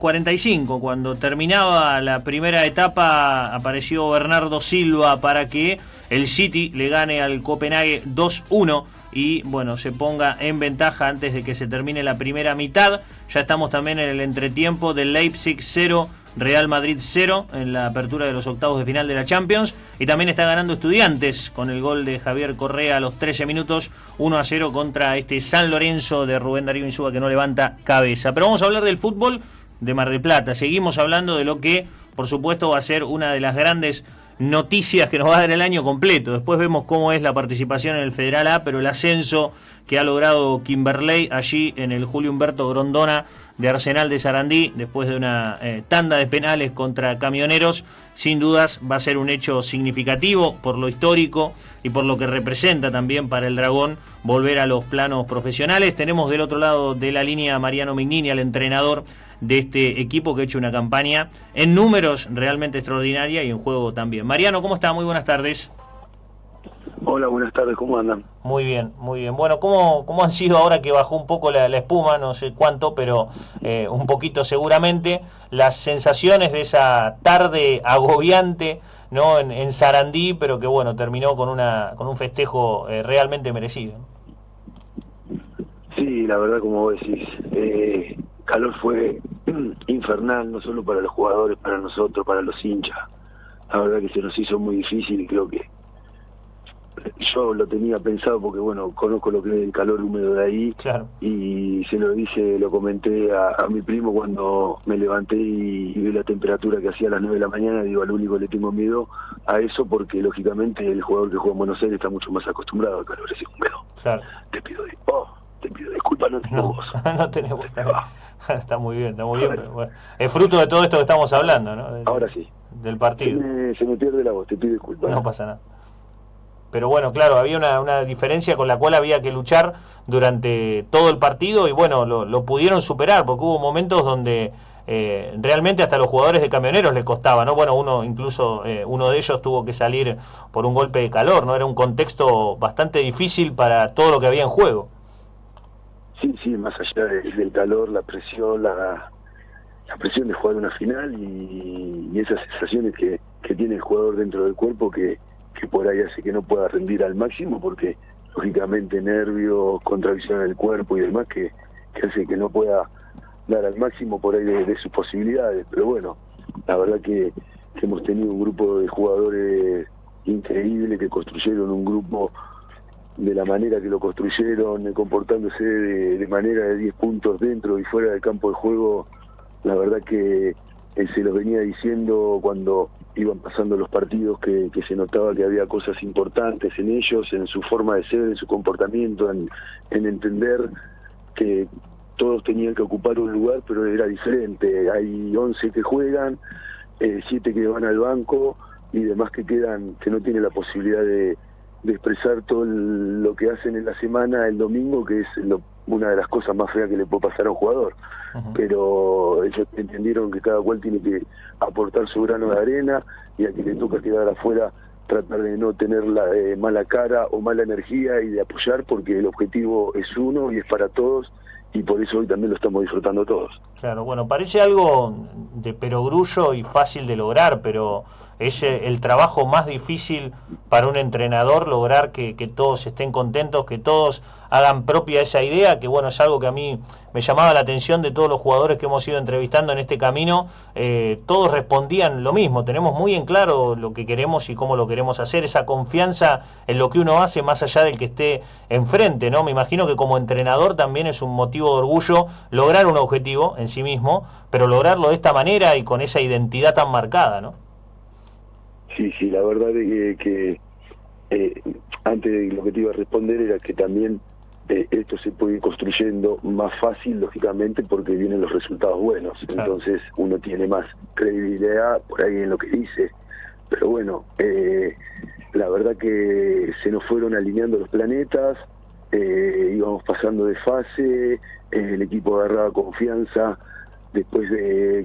45, cuando terminaba la primera etapa, apareció Bernardo Silva para que el City le gane al Copenhague 2-1 y bueno, se ponga en ventaja antes de que se termine la primera mitad. Ya estamos también en el entretiempo del Leipzig 0, Real Madrid 0 en la apertura de los octavos de final de la Champions, y también está ganando Estudiantes con el gol de Javier Correa a los 13 minutos, 1-0 contra este San Lorenzo de Rubén Darío Insúa, que no levanta cabeza. Pero vamos a hablar del fútbol de Mar del Plata. Seguimos hablando de lo que, por supuesto, va a ser una de las grandes noticias que nos va a dar el año completo. Después vemos cómo es la participación en el Federal A, pero el ascenso que ha logrado Kimberley allí en el Julio Humberto Grondona de Arsenal de Sarandí, después de una tanda de penales contra Camioneros, sin dudas va a ser un hecho significativo por lo histórico y por lo que representa también para el Dragón volver a los planos profesionales. Tenemos del otro lado de la línea a Mariano Mignini, al entrenador de este equipo, que ha hecho una campaña en números realmente extraordinaria y en juego también. Mariano, ¿cómo está? Muy buenas tardes. Hola, buenas tardes, ¿cómo andan? Muy bien, muy bien. Bueno, ¿cómo han sido ahora que bajó un poco la espuma? No sé cuánto, pero un poquito seguramente. Las sensaciones de esa tarde agobiante, ¿no? en Sarandí, pero que bueno, terminó con un festejo realmente merecido, ¿no? Sí, la verdad, como vos decís, calor fue infernal, no solo para los jugadores, para nosotros, para los hinchas. La verdad que se nos hizo muy difícil y creo que yo lo tenía pensado porque, bueno, conozco lo que es el calor húmedo de ahí. Claro. Y se lo dije, lo comenté a mi primo cuando me levanté y vi la temperatura que hacía a las 9 de la mañana. Digo, al único le tengo miedo a eso porque, lógicamente, el jugador que juega en Buenos Aires está mucho más acostumbrado al calor ese húmedo. Claro. Te pido disculpas, no tengo voz. No tenés voz. Está muy bien, está muy bien. Pero bueno, es fruto de todo esto que estamos hablando, ¿no? Ahora sí. Del partido. Se me pierde la voz, te pido disculpas. No pasa nada. Pero bueno, claro, había una diferencia con la cual había que luchar durante todo el partido y bueno, lo pudieron superar, porque hubo momentos donde realmente hasta los jugadores de Camioneros les costaba, ¿no? Bueno, uno de ellos tuvo que salir por un golpe de calor, ¿no? Era un contexto bastante difícil para todo lo que había en juego. Sí, más allá del calor, la presión, la presión de jugar una final y esas sensaciones que tiene el jugador dentro del cuerpo que por ahí hace que no pueda rendir al máximo porque lógicamente nervios, contracción del cuerpo y demás que hace que no pueda dar al máximo por ahí de sus posibilidades. Pero bueno, la verdad que hemos tenido un grupo de jugadores increíble que construyeron un grupo de la manera que lo construyeron, comportándose de manera de 10 puntos dentro y fuera del campo de juego. La verdad que se los venía diciendo cuando iban pasando los partidos que se notaba que había cosas importantes en ellos, en su forma de ser, en su comportamiento, en entender que todos tenían que ocupar un lugar, pero era diferente. Hay 11 que juegan, 7 que van al banco y demás que quedan, que no tienen la posibilidad de expresar todo lo que hacen en la semana, el domingo, que es una de las cosas más feas que le puede pasar a un jugador. Uh-huh. Pero ellos entendieron que cada cual tiene que aportar su grano de arena y a quien le toca quedar afuera tratar de no tener mala cara o mala energía y de apoyar, porque el objetivo es uno y es para todos, y por eso hoy también lo estamos disfrutando todos. Claro, bueno, parece algo de perogrullo y fácil de lograr, pero es el trabajo más difícil para un entrenador, lograr que todos estén contentos, que todos hagan propia esa idea, que bueno, es algo que a mí me llamaba la atención de todos los jugadores que hemos ido entrevistando en este camino. Todos respondían lo mismo, tenemos muy en claro lo que queremos y cómo lo queremos hacer, esa confianza en lo que uno hace más allá del que esté enfrente, ¿no? Me imagino que como entrenador también es un motivo de orgullo lograr un objetivo en sí mismo, pero lograrlo de esta manera y con esa identidad tan marcada, ¿no? Sí, la verdad es que antes de lo que te iba a responder era que también esto se puede ir construyendo más fácil, lógicamente, porque vienen los resultados buenos. Claro. Entonces uno tiene más credibilidad por ahí en lo que dice. Pero bueno, la verdad que se nos fueron alineando los planetas, íbamos pasando de fase, el equipo agarraba confianza, después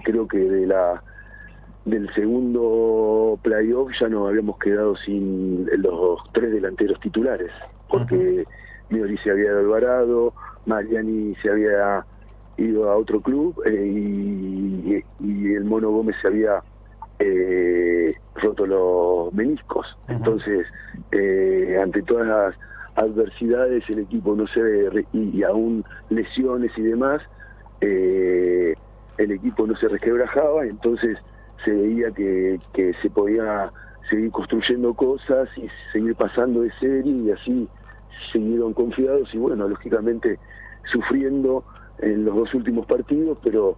creo que del segundo playoff ya nos habíamos quedado sin los 3 delanteros titulares, porque Miori se había ido Alvarado, Mariani se había ido a otro club y el Mono Gómez se había roto los meniscos. Entonces, ante todas las adversidades, el equipo no y aún lesiones y demás, el equipo no se resquebrajaba, entonces se veía que se podía seguir construyendo cosas y seguir pasando de serie, y así siguieron confiados y bueno, lógicamente sufriendo en los 2 últimos partidos, pero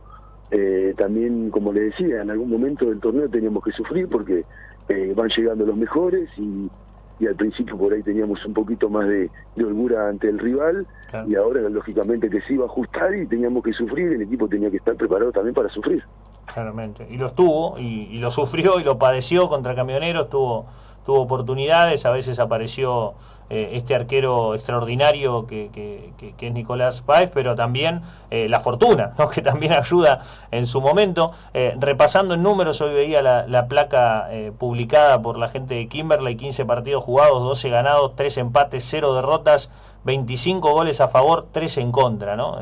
también, como le decía, en algún momento del torneo teníamos que sufrir porque van llegando los mejores y al principio por ahí teníamos un poquito más de holgura ante el rival, claro. Y ahora lógicamente que se iba a ajustar y teníamos que sufrir, el equipo tenía que estar preparado también para sufrir. Claramente, y lo estuvo, y lo sufrió y lo padeció contra Camioneros, tuvo oportunidades, a veces apareció este arquero extraordinario que es Nicolás Páez, pero también la fortuna, ¿no? Que también ayuda en su momento. Repasando en números, hoy veía la placa publicada por la gente de Kimberley: 15 partidos jugados, 12 ganados, 3 empates, 0 derrotas, 25 goles a favor, 3 en contra, ¿no?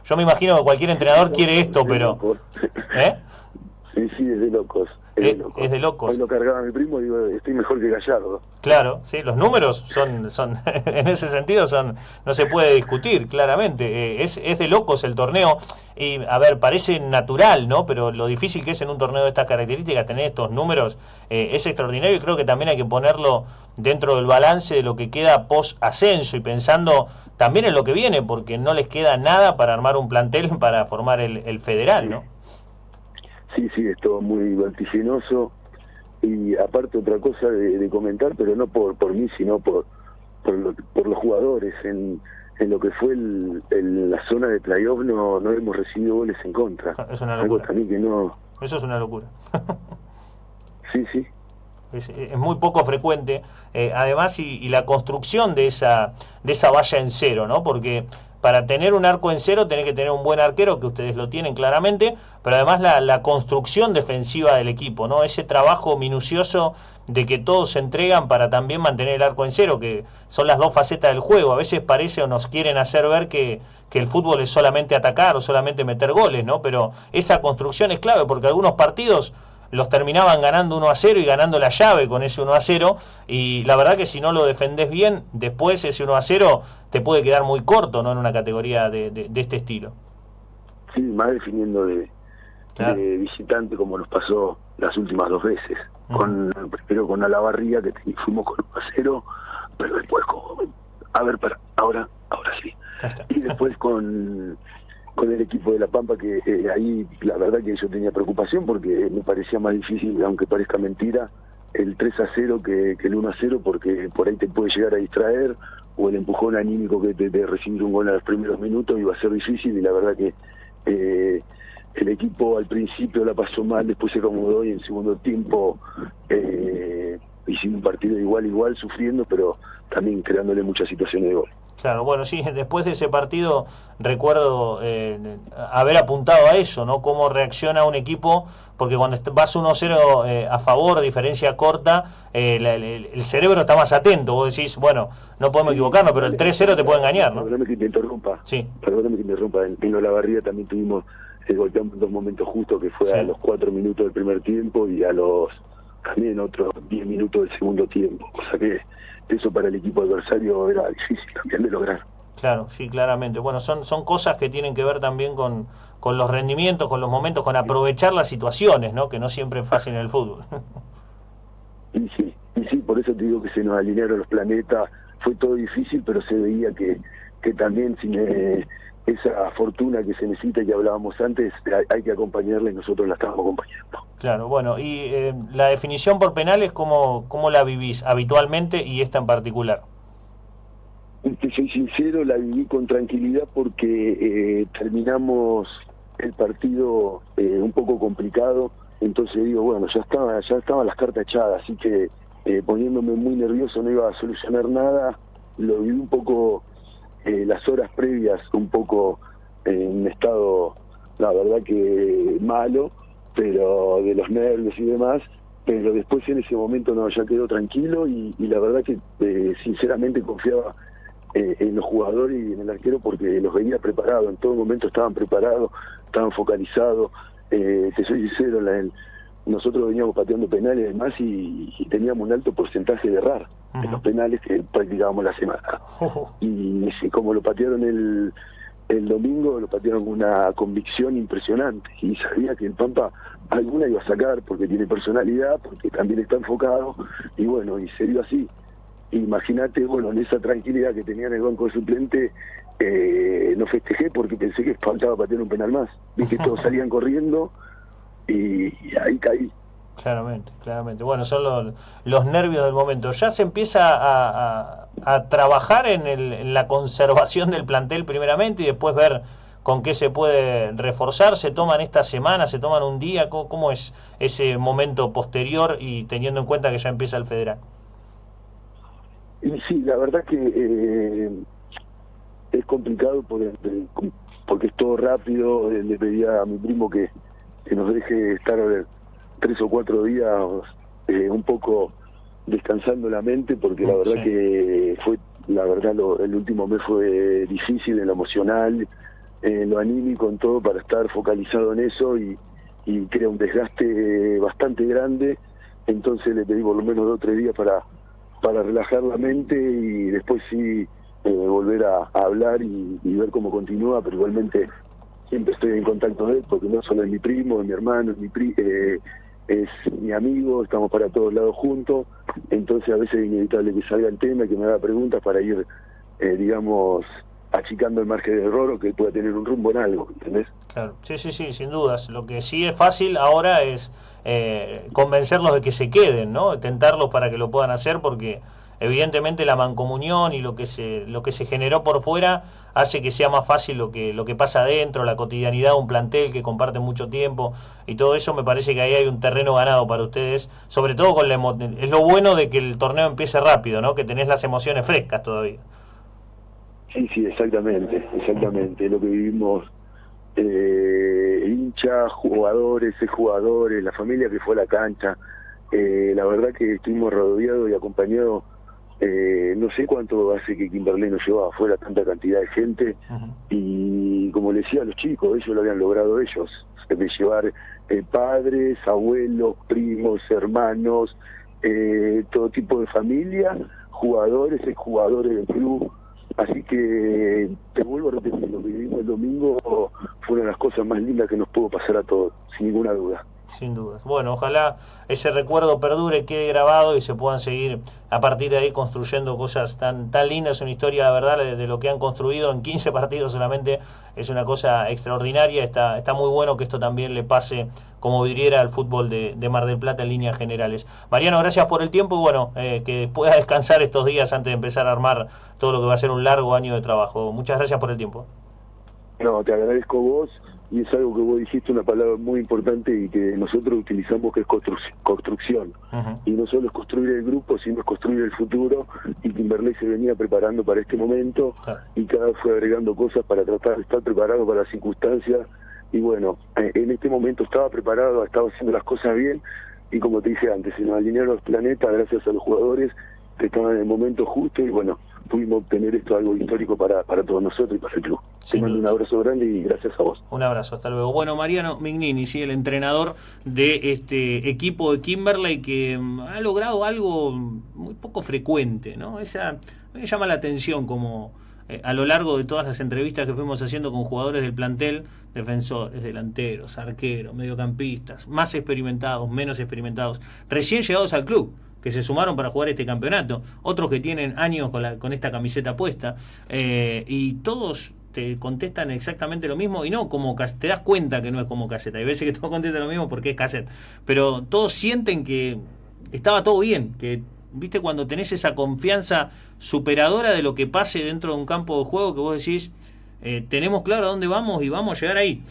Yo me imagino que cualquier entrenador quiere esto, pero... Sí, es de locos. Es de locos. Hoy lo cargaba mi primo y digo, estoy mejor que Gallardo. Claro, sí, los números son en ese sentido no se puede discutir, claramente. Es de locos el torneo. Y, a ver, parece natural, ¿no? Pero lo difícil que es en un torneo de estas características tener estos números es extraordinario, y creo que también hay que ponerlo dentro del balance de lo que queda post ascenso y pensando también en lo que viene, porque no les queda nada para armar un plantel para formar el federal, ¿no? Sí, es todo muy vertiginoso, y aparte otra cosa de comentar, pero no por mí, sino por los jugadores. En lo que fue la zona de playoff no hemos recibido goles en contra. Es una locura. Algo también que no... Eso es una locura. Sí. Es muy poco frecuente, además, y la construcción de esa valla en cero, ¿no? Porque para tener un arco en cero tenés que tener un buen arquero, que ustedes lo tienen claramente, pero además la construcción defensiva del equipo, ¿no? Ese trabajo minucioso de que todos se entregan para también mantener el arco en cero, que son las 2 facetas del juego. A veces parece o nos quieren hacer ver que el fútbol es solamente atacar o solamente meter goles, ¿no? Pero esa construcción es clave, porque algunos partidos los terminaban ganando 1-0 y ganando la llave con ese 1-0, y la verdad que si no lo defendés bien, después ese 1-0 te puede quedar muy corto, ¿no? En una categoría de este estilo. Sí, más definiendo de visitante, como nos pasó las últimas 2 veces. Primero con Olavarría, que fuimos con 1-0, pero después ahora sí. Y después con el equipo de La Pampa, que ahí la verdad que yo tenía preocupación porque me parecía más difícil, aunque parezca mentira, el 3-0 que el 1-0, porque por ahí te puede llegar a distraer, o el empujón anímico que de recibir un gol a los primeros minutos iba a ser difícil, y la verdad que el equipo al principio la pasó mal, después se acomodó, y en segundo tiempo hicimos un partido igual, sufriendo, pero también creándole muchas situaciones de gol. Claro, bueno, sí, después de ese partido recuerdo haber apuntado a eso, ¿no? Cómo reacciona un equipo, porque cuando vas 1-0 a favor, diferencia corta, el cerebro está más atento. Vos decís, bueno, no podemos equivocarnos, pero el 3-0 te puede engañar, ¿no? Perdóname que te interrumpa. Sí. Perdóname que te interrumpa. En Olavarría también tuvimos golpeamos 2 momentos justos, que fue a los 4 minutos del primer tiempo y a los también otros 10 minutos del segundo tiempo, cosa que eso para el equipo adversario era difícil también de lograr. Claro, sí, claramente. Bueno, son cosas que tienen que ver también con los rendimientos, con los momentos, con aprovechar las situaciones, ¿no? Que no siempre es fácil en el fútbol. Y sí, por eso te digo que se nos alinearon los planetas. Fue todo difícil, pero se veía que también sin esa fortuna que se necesita, que hablábamos antes, hay que acompañarla, y nosotros la estamos acompañando. Claro, bueno, y la definición por penales, ¿cómo la vivís habitualmente y esta en particular? Te soy sincero, la viví con tranquilidad porque terminamos el partido un poco complicado, entonces digo, bueno, ya estaban las cartas echadas, así que poniéndome muy nervioso no iba a solucionar nada. Lo viví un poco las horas previas, un poco en un estado, la verdad que malo, pero de los nervios y demás, pero después en ese momento ya quedó tranquilo, y la verdad que sinceramente confiaba en los jugadores y en el arquero, porque los veía preparados, en todo momento estaban preparados, estaban focalizados. Te soy sincero, nosotros veníamos pateando penales además y teníamos un alto porcentaje de errar en los penales que practicábamos la semana. Y como lo patearon el domingo, lo patearon con una convicción impresionante, y sabía que el Pampa alguna iba a sacar porque tiene personalidad, porque también está enfocado, y bueno, y se dio así. Imagínate, bueno, en esa tranquilidad que tenía en el banco de suplente, no festejé porque pensé que faltaba patear un penal más. Vi que todos salían corriendo y ahí caí. Claramente. Bueno, son los nervios del momento. Ya se empieza a trabajar en la conservación del plantel primeramente y después ver con qué se puede reforzar. ¿Se toman esta semana? ¿Se toman un día? ¿Cómo es ese momento posterior y teniendo en cuenta que ya empieza el Federal? Y sí, la verdad que es complicado porque es todo rápido. Le pedía a mi primo que nos deje estar 3 o 4 días un poco descansando la mente, porque la verdad que fue, el último mes fue difícil en lo emocional, en lo anímico, en todo, para estar focalizado en eso, y crea un desgaste bastante grande. Entonces le pedí por lo menos 2 o 3 días para relajar la mente y después sí volver a hablar y ver cómo continúa, pero igualmente siempre estoy en contacto de él, porque no solo es mi primo, es mi hermano, es mi amigo, estamos para todos lados juntos. Entonces a veces es inevitable que salga el tema y que me haga preguntas para ir, digamos, achicando el margen de error, o que pueda tener un rumbo en algo, ¿entendés? Claro, sí, sin dudas. Lo que sí es fácil ahora es convencerlos de que se queden, ¿no? Tentarlos para que lo puedan hacer, porque evidentemente la mancomunión y lo que se generó por fuera hace que sea más fácil lo que pasa adentro, la cotidianidad de un plantel que comparte mucho tiempo y todo eso. Me parece que ahí hay un terreno ganado para ustedes, sobre todo con es lo bueno de que el torneo empiece rápido, ¿no? Que tenés las emociones frescas todavía. Sí, exactamente, lo que vivimos, hinchas, jugadores, exjugadores, la familia que fue a la cancha. La verdad que estuvimos rodeados y acompañados. No sé cuánto hace que Kimberley nos llevaba afuera tanta cantidad de gente, y como le decía a los chicos, ellos lo habían logrado ellos, de llevar padres, abuelos, primos, hermanos, todo tipo de familia, jugadores, exjugadores del club. Así que te vuelvo a repetir, lo que vivimos el domingo fue una de las cosas más lindas que nos pudo pasar a todos, sin ninguna duda. Sin dudas. Bueno, ojalá ese recuerdo perdure, quede grabado y se puedan seguir a partir de ahí construyendo cosas tan lindas. Una historia, la verdad, de lo que han construido en 15 partidos solamente es una cosa extraordinaria. Está muy bueno que esto también le pase como vidriera al fútbol de Mar del Plata en líneas generales. Mariano, gracias por el tiempo y bueno, que pueda descansar estos días antes de empezar a armar todo lo que va a ser un largo año de trabajo. Muchas gracias por el tiempo. No, te agradezco vos, y es algo que vos dijiste, una palabra muy importante y que nosotros utilizamos, que es construcción. Y no solo es construir el grupo, sino es construir el futuro, y Kimberley se venía preparando para este momento, y cada vez fue agregando cosas para tratar de estar preparado para las circunstancias. Y bueno, en este momento estaba preparado, estaba haciendo las cosas bien, y como te dije antes, se nos alinearon los planetas gracias a los jugadores que estaban en el momento justo, y bueno, pudimos obtener esto, algo histórico para todos nosotros y para el club. Te mando un abrazo grande y gracias a vos. Un abrazo, hasta luego. Bueno, Mariano Mignini, sí, el entrenador de este equipo de Kimberley, que ha logrado algo muy poco frecuente, ¿no? Me llama la atención como a lo largo de todas las entrevistas que fuimos haciendo con jugadores del plantel, defensores, delanteros, arqueros, mediocampistas, más experimentados, menos experimentados, recién llegados al club, que se sumaron para jugar este campeonato, otros que tienen años con esta camiseta puesta, y todos te contestan exactamente lo mismo, y no como te das cuenta que no es como caseta. Hay veces que todos contestan lo mismo porque es cassette, pero todos sienten que estaba todo bien, que viste cuando tenés esa confianza superadora de lo que pase dentro de un campo de juego, que vos decís, tenemos claro a dónde vamos y vamos a llegar ahí.